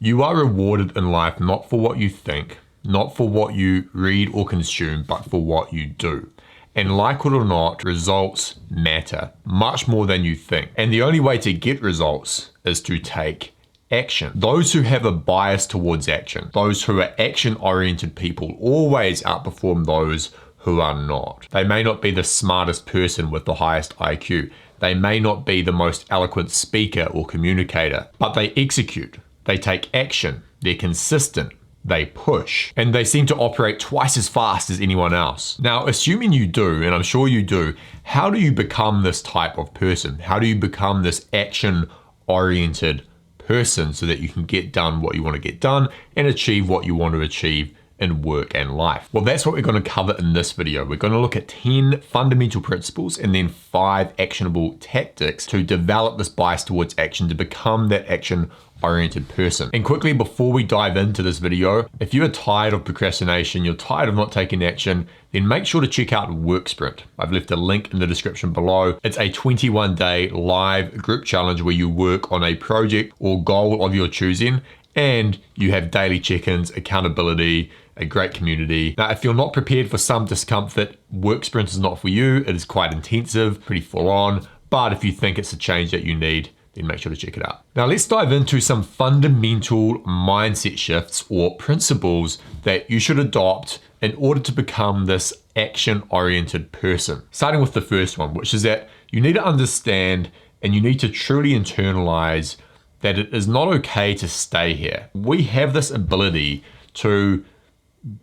You are rewarded in life not for what you think, not for what you read or consume, but for what you do. And like it or not, results matter much more than you think. And the only way to get results is to take action. Those who have a bias towards action, those who are action-oriented people, always outperform those who are not. They may not be the smartest person with the highest IQ. They may not be the most eloquent speaker or communicator, but they execute. They take action, they're consistent, they push, and they seem to operate twice as fast as anyone else. Now, assuming you do, and I'm sure you do, how do you become this type of person? How do you become this action-oriented person so that you can get done what you want to get done and achieve what you want to achieve in work and life? Well, that's what we're going to cover in this video. We're going to look at 10 fundamental principles and then 5 actionable tactics to develop this bias towards action, to become that action-oriented person. And quickly, before we dive into this video, if you are tired of procrastination, you're tired of not taking action, then make sure to check out Work Sprint. I've left a link in the description below. It's a 21-day live group challenge where you work on a project or goal of your choosing, and you have daily check-ins, accountability, a great community. Now, if you're not prepared for some discomfort, Work Sprint is not for you. It is quite intensive, pretty full on, but if you think it's a change that you need, then make sure to check it out. Now, let's dive into some fundamental mindset shifts or principles that you should adopt in order to become this action-oriented person. Starting with the first one, which is that you need to understand and you need to truly internalize that it is not okay to stay here. We have this ability to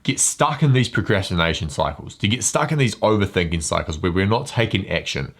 get stuck in these procrastination cycles, to get stuck in these overthinking cycles where we're not taking action.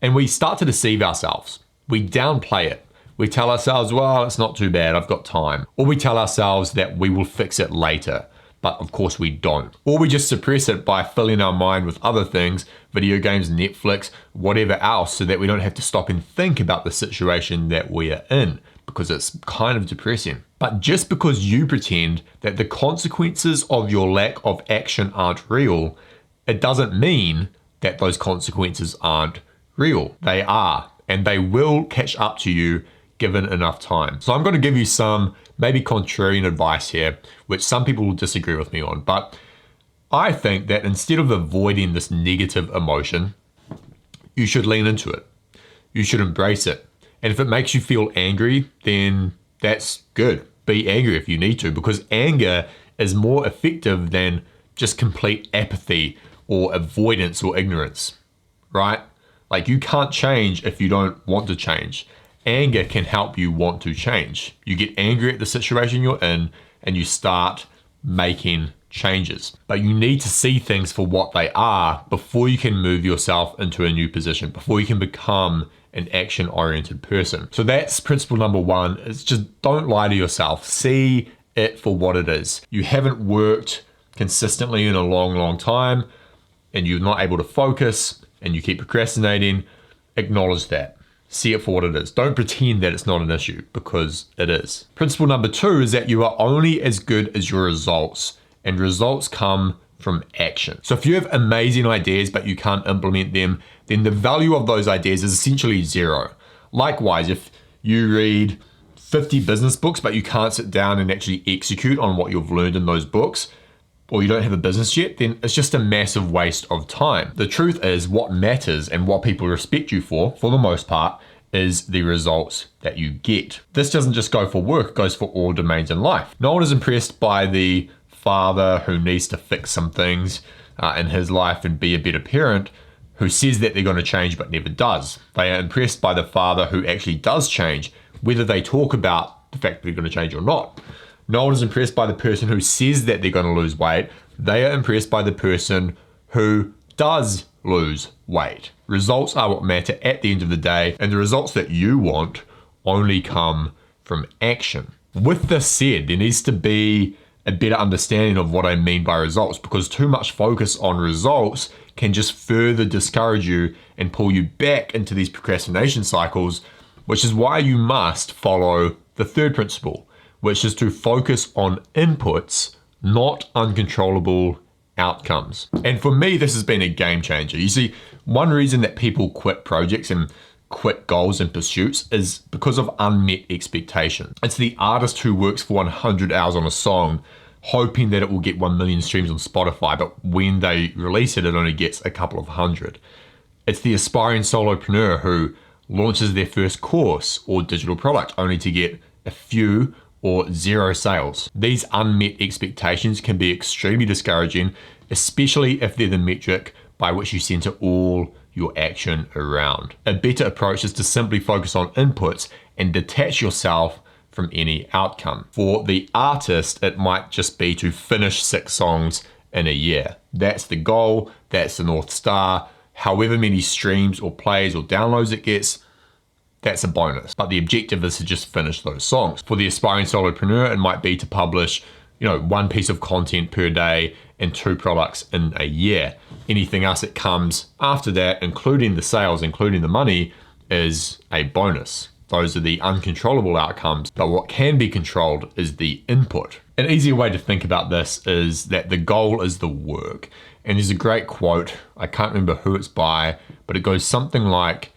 And we start to deceive ourselves. We downplay it. We tell ourselves, well, it's not too bad, I've got time. Or we tell ourselves that we will fix it later, but of course we don't. Or we just suppress it by filling our mind with other things, video games, Netflix, whatever else, so that we don't have to stop and think about the situation that we are in, because it's kind of depressing. But just because you pretend that the consequences of your lack of action aren't real, it doesn't mean that those consequences aren't real. They are, and they will catch up to you given enough time. So I'm going to give you some maybe contrarian advice here, which some people will disagree with me on, but I think that instead of avoiding this negative emotion, you should lean into it. You should embrace it. And if it makes you feel angry, then that's good. Be angry if you need to, because anger is more effective than just complete apathy or avoidance or ignorance, right? Like, you can't change if you don't want to change. Anger can help you want to change. You get angry at the situation you're in and you start making changes. But you need to see things for what they are before you can move yourself into a new position, before you can become an action-oriented person. So that's principle number 1, is just don't lie to yourself. See it for what it is. You haven't worked consistently in a long time and you're not able to focus and you keep procrastinating. Acknowledge that. See it for what it is. Don't pretend that it's not an issue, because it is. Principle number 2 is that you are only as good as your results, and results come from action. So if you have amazing ideas but you can't implement them, then the value of those ideas is essentially zero. Likewise, if you read 50 business books but you can't sit down and actually execute on what you've learned in those books, or you don't have a business yet, then it's just a massive waste of time. The truth is, what matters and what people respect you for the most part, is the results that you get. This doesn't just go for work, it goes for all domains in life. No one is impressed by the father who needs to fix some things in his life and be a better parent, who says that they're going to change but never does. They are impressed by the father who actually does change, whether they talk about the fact that they're going to change or not. No one is impressed by the person who says that they're going to lose weight. They are impressed by the person who does lose weight. Results are what matter at the end of the day, and the results that you want only come from action. With this said, there needs to be a better understanding of what I mean by results, because too much focus on results can just further discourage you and pull you back into these procrastination cycles, which is why you must follow the third principle, which is to focus on inputs, not uncontrollable outcomes. And for me, this has been a game changer. You see, one reason that people quit projects and quit goals and pursuits is because of unmet expectations. It's the artist who works for 100 hours on a song hoping that it will get 1 million streams on Spotify, but when they release it, it only gets a couple of hundred. It's the aspiring solopreneur who launches their first course or digital product only to get a few or zero sales. These unmet expectations can be extremely discouraging, especially if they're the metric by which you center all your action around. A better approach is to simply focus on inputs and detach yourself from any outcome. For the artist, it might just be to finish 6 songs in a year. That's the goal, that's the North Star. However many streams or plays or downloads it gets, that's a bonus. But the objective is to just finish those songs. For the aspiring solopreneur, it might be to publish, 1 piece of content per day and 2 products in a year. Anything else that comes after that, including the sales, including the money, is a bonus. Those are the uncontrollable outcomes, but what can be controlled is the input. An easier way to think about this is that the goal is the work. And there's a great quote, I can't remember who it's by, but it goes something like,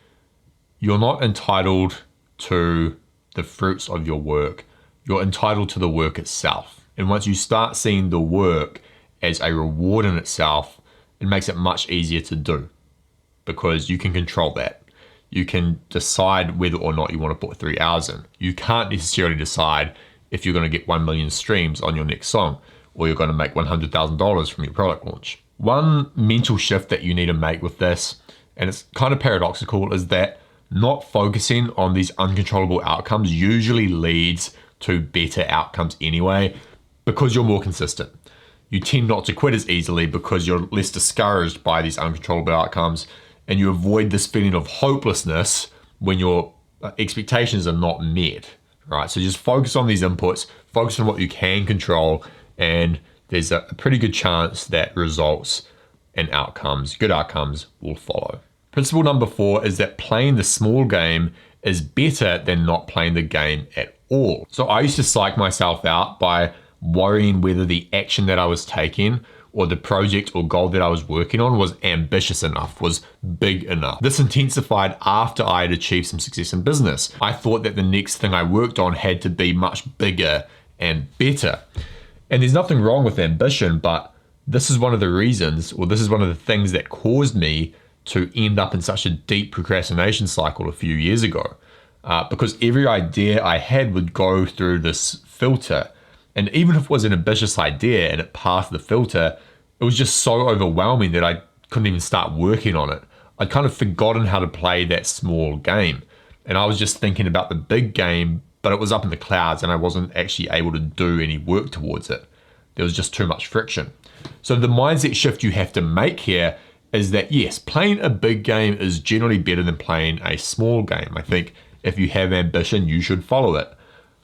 "You're not entitled to the fruits of your work, you're entitled to the work itself." And once you start seeing the work as a reward in itself, it makes it much easier to do because you can control that. You can decide whether or not you want to put 3 hours in. You can't necessarily decide if you're going to get 1 million streams on your next song or you're going to make $100,000 from your product launch. One mental shift that you need to make with this, and it's kind of paradoxical, is that not focusing on these uncontrollable outcomes usually leads to better outcomes anyway, because you're more consistent. You tend not to quit as easily because you're less discouraged by these uncontrollable outcomes, and you avoid this feeling of hopelessness when your expectations are not met, right? So just focus on these inputs, focus on what you can control, and there's a pretty good chance that results and outcomes, good outcomes, will follow. Principle number 4 is that playing the small game is better than not playing the game at all. So I used to psych myself out by worrying whether the action that I was taking or the project or goal that I was working on was ambitious enough, was big enough. This intensified after I had achieved some success in business. I thought that the next thing I worked on had to be much bigger and better. And there's nothing wrong with ambition, but this is one of the reasons, or this is one of the things that caused me to end up in such a deep procrastination cycle a few years ago. Because every idea I had would go through this filter. And even if it was an ambitious idea and it passed the filter, it was just so overwhelming that I couldn't even start working on it. I'd kind of forgotten how to play that small game. And I was just thinking about the big game, but it was up in the clouds and I wasn't actually able to do any work towards it. There was just too much friction. So the mindset shift you have to make here is that yes, playing a big game is generally better than playing a small game. I think if you have ambition, you should follow it.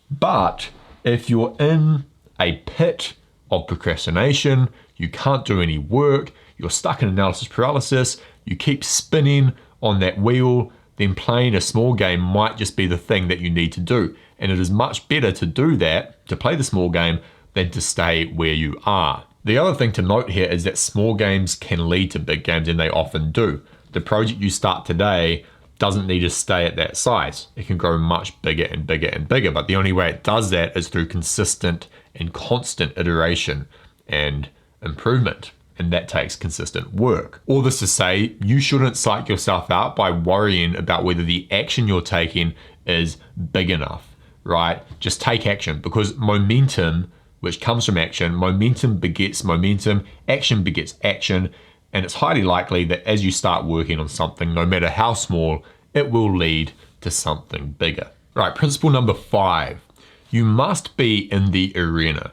But if you're in a pit of procrastination, you can't do any work, you're stuck in analysis paralysis, you keep spinning on that wheel, then playing a small game might just be the thing that you need to do. And it is much better to do that, to play the small game, than to stay where you are. The other thing to note here is that small games can lead to big games, and they often do. The project you start today doesn't need to stay at that size. It can grow much bigger and bigger and bigger, but the only way it does that is through consistent and constant iteration and improvement, and that takes consistent work. All this to say, you shouldn't psych yourself out by worrying about whether the action you're taking is big enough, right? Just take action, because momentum, which comes from action, momentum begets momentum, action begets action, and it's highly likely that as you start working on something, no matter how small, it will lead to something bigger. Right, principle number 5, you must be in the arena.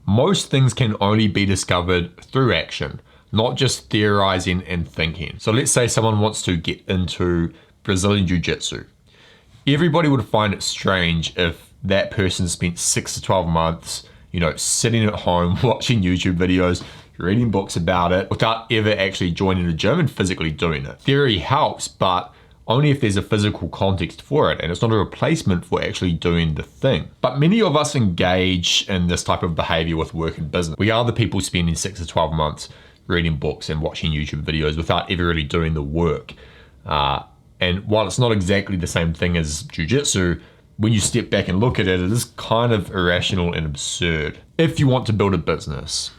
Most things can only be discovered through action, not just theorizing and thinking. So let's say someone wants to get into Brazilian Jiu-Jitsu. Everybody would find it strange if that person spent 6 to 12 months, sitting at home, watching YouTube videos, reading books about it, without ever actually joining a gym and physically doing it. Theory helps, but only if there's a physical context for it, and it's not a replacement for actually doing the thing. But many of us engage in this type of behavior with work and business. We are the people spending 6 to 12 months reading books and watching YouTube videos without ever really doing the work. And while it's not exactly the same thing as jiu-jitsu, when you step back and look at it, it is kind of irrational and absurd. If you want to build a business,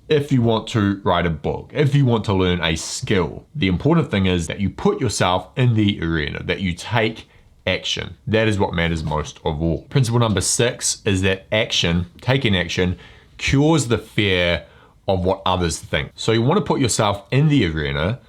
if you want to write a book, if you want to learn a skill, the important thing is that you put yourself in the arena, that you take action. That is what matters most of all. Principle number 6 is that taking action, cures the fear of what others think. So you want to put yourself in the arena,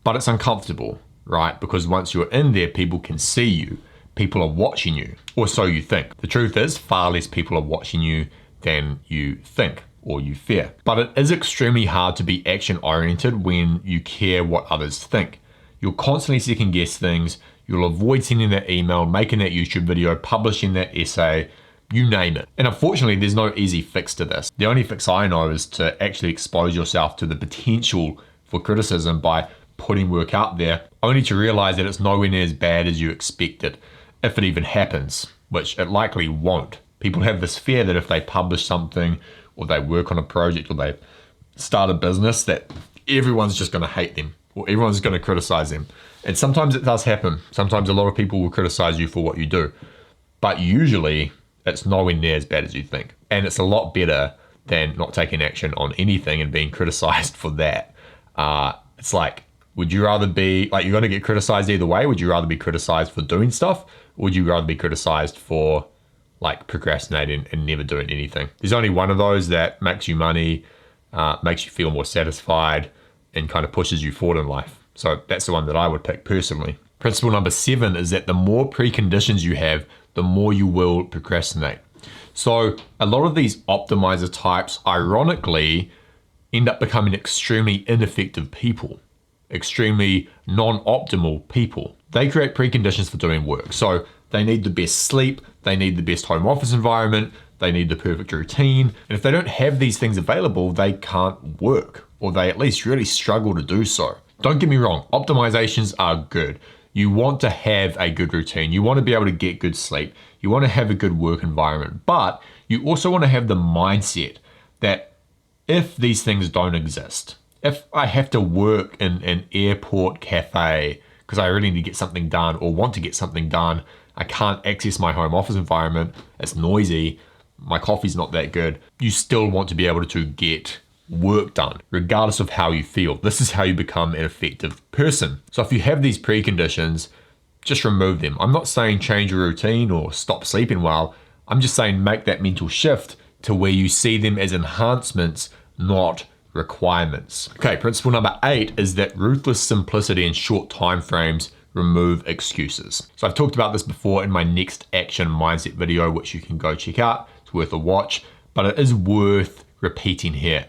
but it's uncomfortable, right? Because once you're in there, people can see you. People are watching you, or so you think. The truth is, far less people are watching you than you think or you fear. But it is extremely hard to be action-oriented when you care what others think. You'll constantly second guess things. You'll avoid sending that email, making that YouTube video, publishing that essay, you name it. And unfortunately, there's no easy fix to this. The only fix I know is to actually expose yourself to the potential for criticism by putting work out there, only to realize that it's nowhere near as bad as you expected, if it even happens, which it likely won't. People have this fear that if they publish something or they work on a project or they start a business, that everyone's just going to hate them or everyone's going to criticize them. And sometimes it does happen. Sometimes a lot of people will criticize you for what you do, but usually it's nowhere near as bad as you think. And it's a lot better than not taking action on anything and being criticized for that. It's like, would you rather be, like, you're going to get criticized either way. Would you rather be criticized for doing stuff? Or would you rather be criticized for like procrastinating and never doing anything? There's only one of those that makes you money, makes you feel more satisfied, and kind of pushes you forward in life. So that's the one that I would pick personally. Principle number 7 is that the more preconditions you have, the more you will procrastinate. So a lot of these optimizer types, ironically, end up becoming extremely ineffective people, extremely non-optimal people. They create preconditions for doing work. So they need the best sleep, they need the best home office environment, they need the perfect routine. And if they don't have these things available, they can't work, or they at least really struggle to do so. Don't get me wrong, optimizations are good. You want to have a good routine. You want to be able to get good sleep. You want to have a good work environment, but you also want to have the mindset that if these things don't exist, if I have to work in an airport cafe because I really need to get something done or want to get something done, I can't access my home office environment, it's noisy, my coffee's not that good, you still want to be able to get work done, regardless of how you feel. This is how you become an effective person. So if you have these preconditions, just remove them. I'm not saying change your routine or stop sleeping well. I'm just saying make that mental shift to where you see them as enhancements, not requirements. Okay, principle number 8 is that ruthless simplicity and short time frames remove excuses. So I've talked about this before in my next action mindset video, which you can go check out. It's worth a watch, but it is worth repeating here.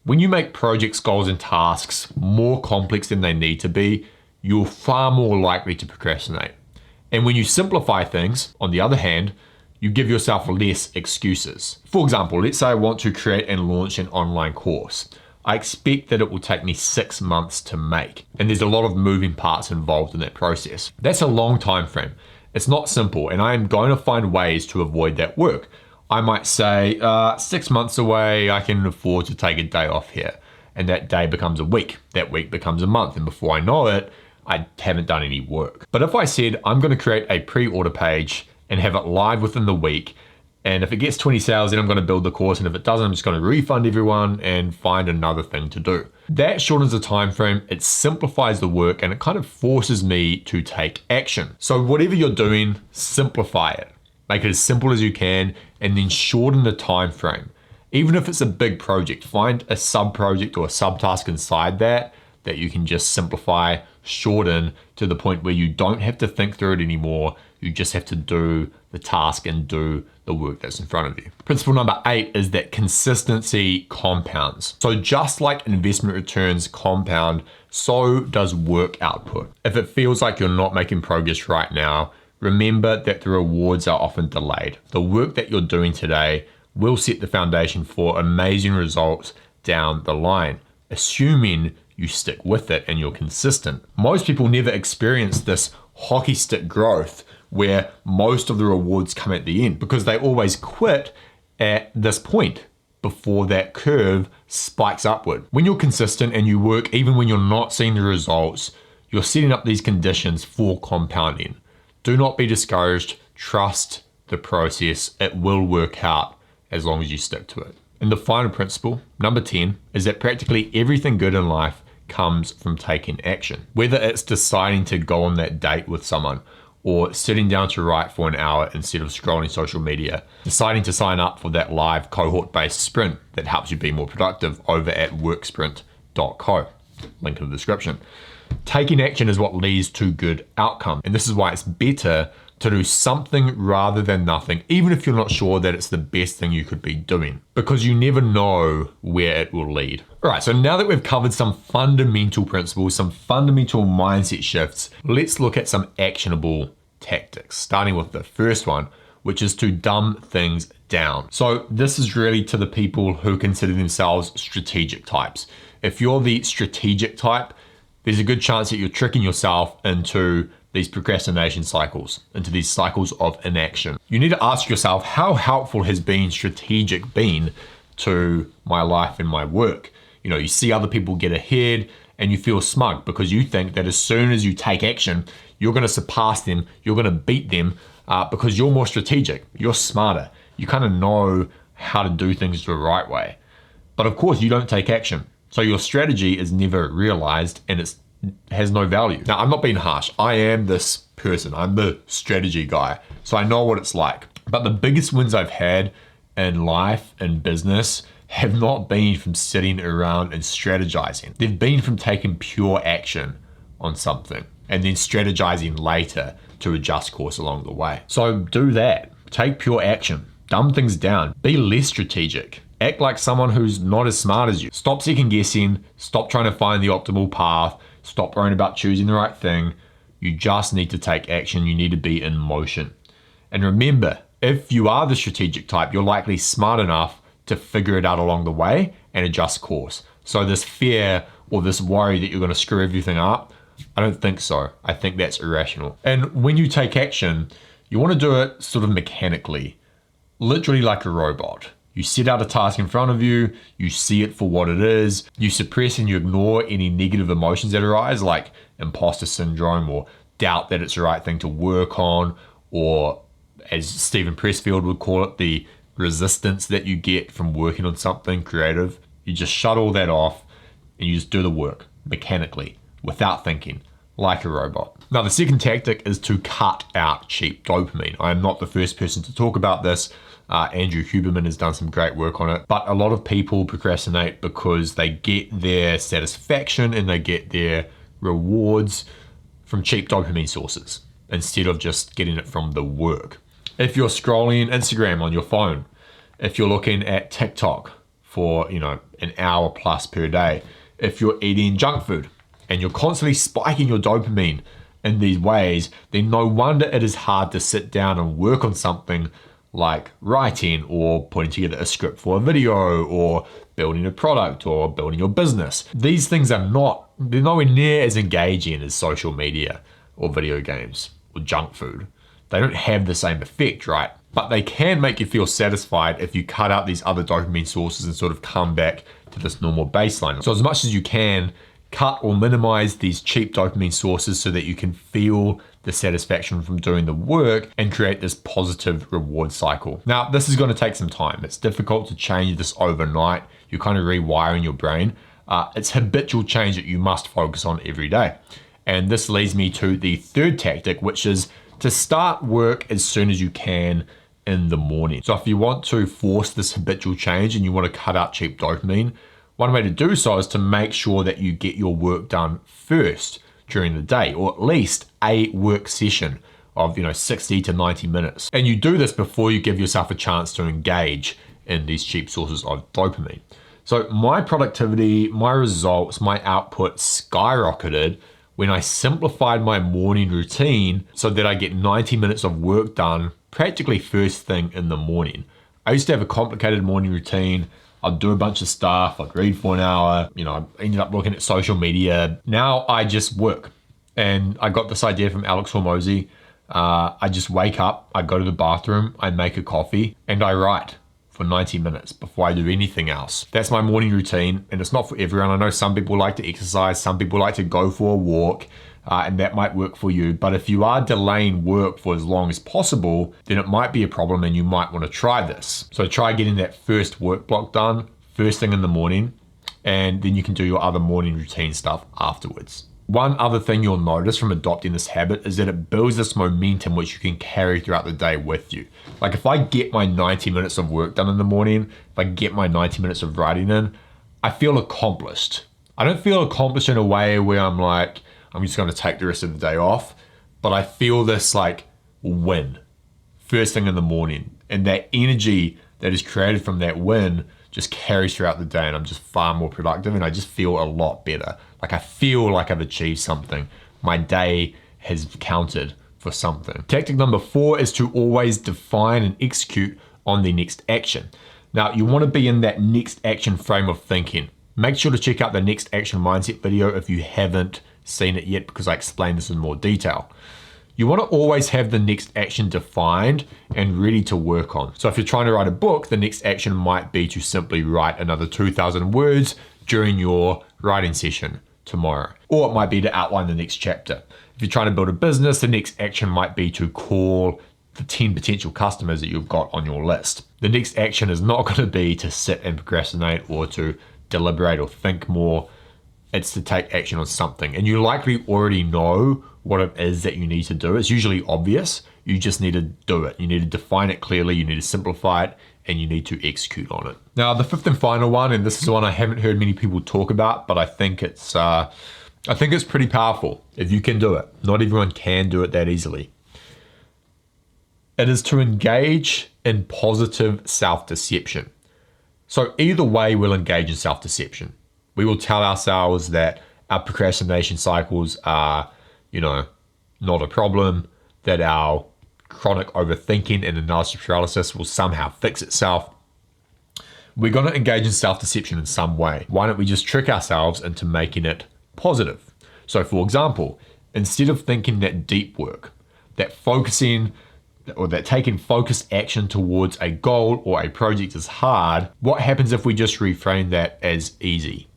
When you make projects, goals, and tasks more complex than they need to be, you're far more likely to procrastinate. And when you simplify things, on the other hand, you give yourself less excuses. For example, let's say I want to create and launch an online course. I expect that it will take me 6 months to make, and there's a lot of moving parts involved in that process. That's a long time frame. It's not simple, and I am going to find ways to avoid that work. I might say 6 months away, I can afford to take a day off here. And that day becomes a week. That week becomes a month. And before I know it, I haven't done any work. But if I said I'm going to create a pre-order page and have it live within the week, and if it gets 20 sales, then I'm going to build the course. And if it doesn't, I'm just going to refund everyone and find another thing to do. That shortens the time frame, it simplifies the work, and it kind of forces me to take action. So whatever you're doing, simplify it. Make it as simple as you can, and then shorten the time frame. Even if it's a big project, find a sub-project or a subtask inside that you can just simplify, shorten to the point where you don't have to think through it anymore. You just have to do the task and do the work that's in front of you. Principle number 8 is that consistency compounds. So just like investment returns compound, so does work output. If it feels like you're not making progress right now, remember that the rewards are often delayed. The work that you're doing today will set the foundation for amazing results down the line, assuming you stick with it and you're consistent. Most people never experience this hockey stick growth where most of the rewards come at the end because they always quit at this point before that curve spikes upward. When you're consistent and you work even when you're not seeing the results, you're setting up these conditions for compounding. Do not be discouraged. Trust the process. It will work out as long as you stick to it. And the final principle, number 10, is that practically everything good in life comes from taking action. Whether it's deciding to go on that date with someone, or sitting down to write for an hour instead of scrolling social media, deciding to sign up for that live cohort-based sprint that helps you be more productive over at worksprint.co, link in the description. Taking action is what leads to good outcome. And this is why it's better to do something rather than nothing, even if you're not sure that it's the best thing you could be doing, because you never know where it will lead. All right, so now that we've covered some fundamental principles, some fundamental mindset shifts, let's look at some actionable tactics, starting with the first one, which is to dumb things down. So this is really to the people who consider themselves strategic types. If you're the strategic type, there's a good chance that you're tricking yourself into these procrastination cycles, into these cycles of inaction. You need to ask yourself, how helpful has being strategic been to my life and my work? You know, you see other people get ahead and you feel smug because you think that as soon as you take action, you're going to surpass them, you're going to beat them because you're more strategic, you're smarter, you kind of know how to do things the right way. But of course, you don't take action. So your strategy is never realized and it has no value. Now, I'm not being harsh. I am this person. I'm the strategy guy. So I know what it's like. But the biggest wins I've had in life and business have not been from sitting around and strategizing. They've been from taking pure action on something and then strategizing later to adjust course along the way. So do that. Take pure action. Dumb things down. Be less strategic. Act like someone who's not as smart as you. Stop second guessing. Stop trying to find the optimal path. Stop worrying about choosing the right thing. You just need to take action. You need to be in motion. And remember, if you are the strategic type, you're likely smart enough to figure it out along the way and adjust course. So this fear or this worry that you're going to screw everything up, I don't think so. I think that's irrational. And when you take action, you want to do it sort of mechanically, literally like a robot. You set out a task in front of you, you see it for what it is, you suppress and you ignore any negative emotions that arise, like imposter syndrome or doubt that it's the right thing to work on, or as Stephen Pressfield would call it, the resistance that you get from working on something creative. You just shut all that off and you just do the work mechanically, without thinking, like a robot. Now, the second tactic is to cut out cheap dopamine. I am not the first person to talk about this. Andrew Huberman has done some great work on it, but a lot of people procrastinate because they get their satisfaction and they get their rewards from cheap dopamine sources instead of just getting it from the work. If you're scrolling Instagram on your phone, if you're looking at TikTok for, an hour plus per day, if you're eating junk food and you're constantly spiking your dopamine in these ways, then no wonder it is hard to sit down and work on something like writing or putting together a script for a video or building a product or building your business. These things they're nowhere near as engaging as social media or video games or junk food. They don't have the same effect, right? But they can make you feel satisfied if you cut out these other dopamine sources and sort of come back to this normal baseline. So as much as you can, cut or minimize these cheap dopamine sources so that you can feel the satisfaction from doing the work and create this positive reward cycle. Now, this is going to take some time. It's difficult to change this overnight. You're kind of rewiring your brain. It's habitual change that you must focus on every day. And this leads me to the third tactic, which is to start work as soon as you can in the morning. So if you want to force this habitual change and you want to cut out cheap dopamine, one way to do so is to make sure that you get your work done first during the day, or at least a work session of 60 to 90 minutes. And you do this before you give yourself a chance to engage in these cheap sources of dopamine. So my productivity, my results, my output skyrocketed when I simplified my morning routine so that I get 90 minutes of work done practically first thing in the morning. I used to have a complicated morning routine. I'd do a bunch of stuff, I'd read for an hour, I ended up looking at social media. Now I just work. And I got this idea from Alex Hormozy. I just wake up, I go to the bathroom, I make a coffee, and I write for 90 minutes before I do anything else. That's my morning routine, and it's not for everyone. I know some people like to exercise, some people like to go for a walk, and that might work for you. But if you are delaying work for as long as possible, then it might be a problem and you might want to try this. So try getting that first work block done first thing in the morning, and then you can do your other morning routine stuff afterwards. One other thing you'll notice from adopting this habit is that it builds this momentum which you can carry throughout the day with you. Like if I get my 90 minutes of work done in the morning, if I get my 90 minutes of writing in, I feel accomplished. I don't feel accomplished in a way where I'm like, I'm just going to take the rest of the day off, but I feel this like win first thing in the morning. And that energy that is created from that win just carries throughout the day, and I'm just far more productive and I just feel a lot better. Like I feel like I've achieved something. My day has counted for something. Tactic number 4 is to always define and execute on the next action. Now you want to be in that next action frame of thinking. Make sure to check out the next action mindset video if you haven't seen it yet, because I explain this in more detail. You want to always have the next action defined and ready to work on. So if you're trying to write a book, the next action might be to simply write another 2,000 words during your writing session tomorrow. Or it might be to outline the next chapter. If you're trying to build a business, the next action might be to call the 10 potential customers that you've got on your list. The next action is not going to be to sit and procrastinate or to deliberate or think more. It's to take action on something. And you likely already know what it is that you need to do. It's usually obvious. You just need to do it. You need to define it clearly. You need to simplify it, and you need to execute on it. Now, the 5th and final one, and this is one I haven't heard many people talk about, but I think it's pretty powerful if you can do it. Not everyone can do it that easily. It is to engage in positive self-deception. So either way, we'll engage in self-deception. We will tell ourselves that our procrastination cycles are, not a problem, that our chronic overthinking and analysis paralysis will somehow fix itself. We're going to engage in self-deception in some way. Why don't we just trick ourselves into making it positive? So for example, instead of thinking that deep work, that focusing or that taking focused action towards a goal or a project is hard, what happens if we just reframe that as easy?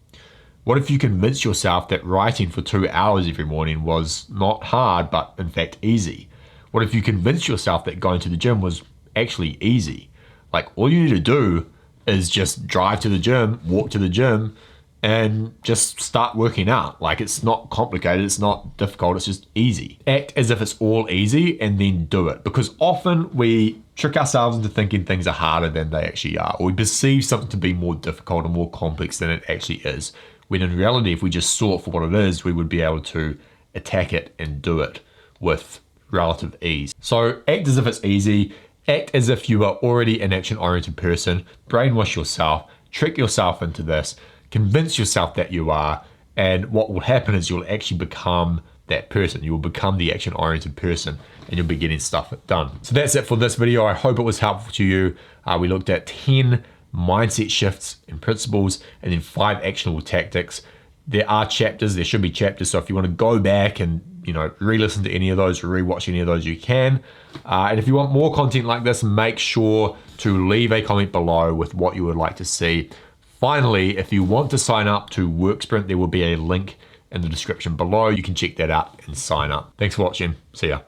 What if you convince yourself that writing for 2 hours every morning was not hard, but in fact easy? What if you convince yourself that going to the gym was actually easy? Like all you need to do is just drive to the gym, walk to the gym, and just start working out. Like it's not complicated, it's not difficult, it's just easy. Act as if it's all easy and then do it. Because often we trick ourselves into thinking things are harder than they actually are, or we perceive something to be more difficult and more complex than it actually is. When in reality, if we just saw it for what it is, we would be able to attack it and do it with relative ease. So act as if it's easy, act as if you are already an action-oriented person, brainwash yourself, trick yourself into this, convince yourself that you are, and what will happen is you'll actually become that person. You will become the action-oriented person and you'll be getting stuff done. So that's it for this video. I hope it was helpful to you. We looked at 10 mindset shifts and principles, and then 5 actionable tactics. There are chapters, there should be chapters, so if you want to go back and re-listen to any of those or re-watch any of those, you can. And if you want more content like this, make sure to leave a comment below with what you would like to see. Finally, if you want to sign up to Worksprint, there will be a link in the description below. You can check that out and sign up. Thanks for watching. See ya.